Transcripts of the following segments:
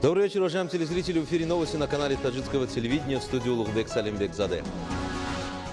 Добрый вечер, уважаемые телезрители. В эфире новости на канале таджикского телевидения, в студии Улугбек Салимбекзаде.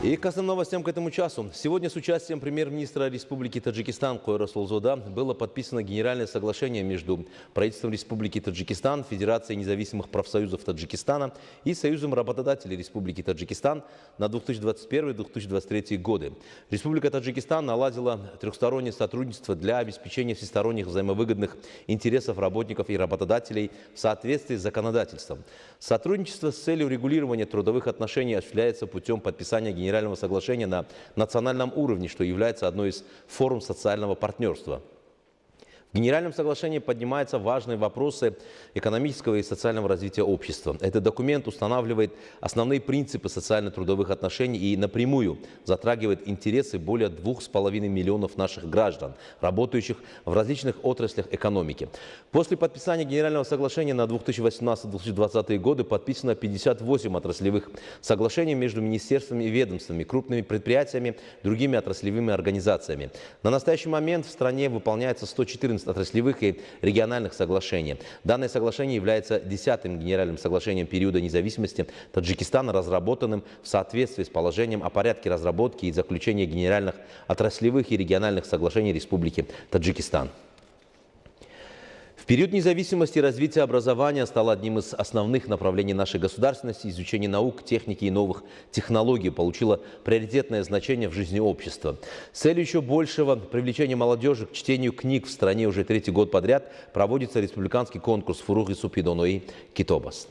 И к основным новостям к этому часу. Сегодня с участием премьер-министра Республики Таджикистан Койра Сулзода было подписано генеральное соглашение между правительством Республики Таджикистан, Федерацией независимых профсоюзов Таджикистана и Союзом работодателей Республики Таджикистан на 2021-2023 годы. Республика Таджикистан наладила трехстороннее сотрудничество для обеспечения всесторонних взаимовыгодных интересов работников и работодателей в соответствии с законодательством. Сотрудничество с целью регулирования трудовых отношений осуществляется путем подписания генерального соглашения на национальном уровне, что является одной из форм социального партнерства. В Генеральном соглашении поднимаются важные вопросы экономического и социального развития общества. Этот документ устанавливает основные принципы социально-трудовых отношений и напрямую затрагивает интересы более 2,5 миллионов наших граждан, работающих в различных отраслях экономики. После подписания Генерального соглашения на 2018-2020 годы подписано 58 отраслевых соглашений между министерствами и ведомствами, крупными предприятиями, другими отраслевыми организациями. На настоящий момент в стране выполняется 114 отраслевых и региональных соглашений. Данное соглашение является 10-м генеральным соглашением периода независимости Таджикистана, разработанным в соответствии с положением о порядке разработки и заключения генеральных отраслевых и региональных соглашений Республики Таджикистан. В период независимости развитие образования стало одним из основных направлений нашей государственности. Изучение наук, техники и новых технологий получило приоритетное значение в жизни общества. С целью еще большего привлечения молодежи к чтению книг в стране уже третий год подряд проводится республиканский конкурс «Фуруги Супхидонои Китобас».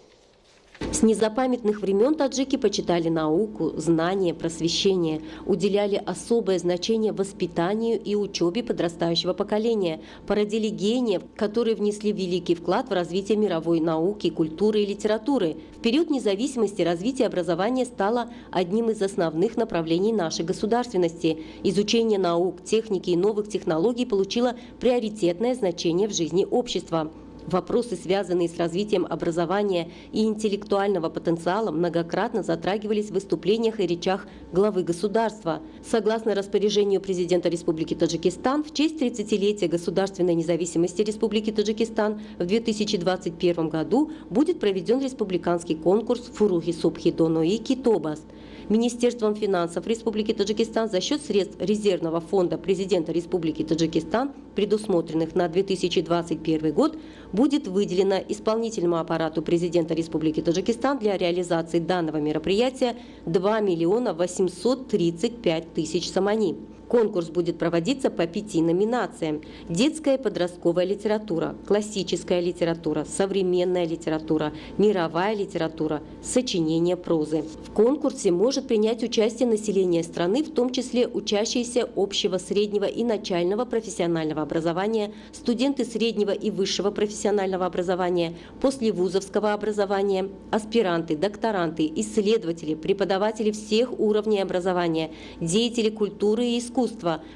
С незапамятных времен таджики почитали науку, знания, просвещение, уделяли особое значение воспитанию и учебе подрастающего поколения, породили гениев, которые внесли великий вклад в развитие мировой науки, культуры и литературы. В период независимости развитие образования стало одним из основных направлений нашей государственности. Изучение наук, техники и новых технологий получило приоритетное значение в жизни общества. Вопросы, связанные с развитием образования и интеллектуального потенциала, многократно затрагивались в выступлениях и речах главы государства. Согласно распоряжению президента Республики Таджикистан, в честь 30-летия государственной независимости Республики Таджикистан в 2021 году будет проведен республиканский конкурс «Фуруги Супхидонои Китобас». Министерством финансов Республики Таджикистан за счет средств резервного фонда президента Республики Таджикистан, предусмотренных на 2021 год, будет выделено исполнительному аппарату президента Республики Таджикистан для реализации данного мероприятия 2 миллиона 835 тысяч самани. Конкурс будет проводиться по 5 номинациям: детская и подростковая литература, классическая литература, современная литература, мировая литература, сочинение прозы. В конкурсе может принять участие население страны, в том числе учащиеся общего, среднего и начального профессионального образования, студенты среднего и высшего профессионального образования, послевузовского образования, аспиранты, докторанты, исследователи, преподаватели всех уровней образования, деятели культуры и искусства,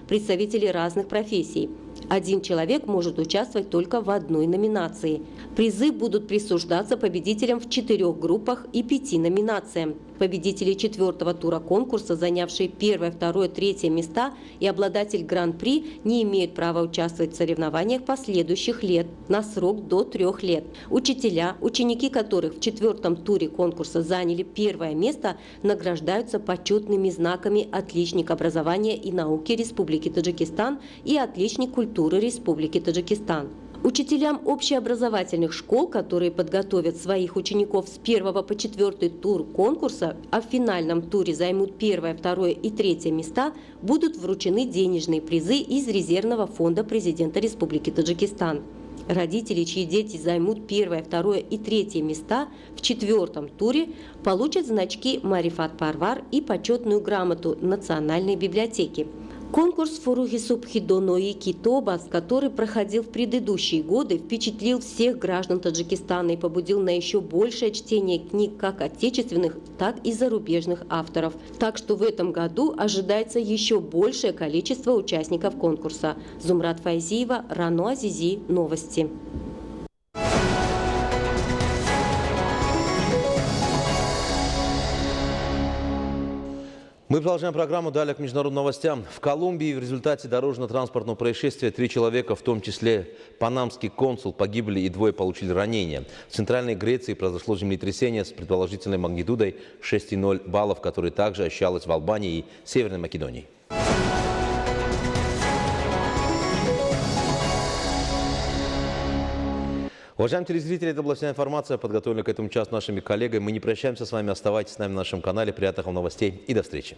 представители разных профессий. Один человек может участвовать только в одной номинации. Призы будут присуждаться победителям в 4 группах и 5 номинациям. Победители 4-го тура конкурса, занявшие 1, 2, 3 места, и обладатель гран-при не имеют права участвовать в соревнованиях последующих лет на срок до 3 лет. Учителя, ученики которых в 4-м туре конкурса заняли 1 место, награждаются почетными знаками «Отличник образования и науки Республики Таджикистан» и «Отличник культуры Республики Таджикистан». Учителям общеобразовательных школ, которые подготовят своих учеников с 1 по 4 тур конкурса, а в финальном туре займут 1, 2 и 3 места, будут вручены денежные призы из резервного фонда президента Республики Таджикистан. Родители, чьи дети займут 1, 2 и 3 места в 4-м туре, получат значки «Марифат Парвар» и почетную грамоту Национальной библиотеки. Конкурс «Фуруги Супхидонои Китобас», который проходил в предыдущие годы, впечатлил всех граждан Таджикистана и побудил на еще большее чтение книг как отечественных, так и зарубежных авторов. Так что в этом году ожидается еще большее количество участников конкурса. Зумрат Файзиева, Рано Азизи, новости. Мы продолжаем программу. Далее к международным новостям. В Колумбии в результате дорожно-транспортного происшествия 3 человека, в том числе панамский консул, погибли и 2 получили ранения. В Центральной Греции произошло землетрясение с предположительной магнитудой 6,0 баллов, которое также ощущалось в Албании и Северной Македонии. Уважаемые телезрители, это была вся информация, подготовленная к этому часу нашими коллегами. Мы не прощаемся с вами, оставайтесь с нами на нашем канале. Приятных вам новостей и до встречи.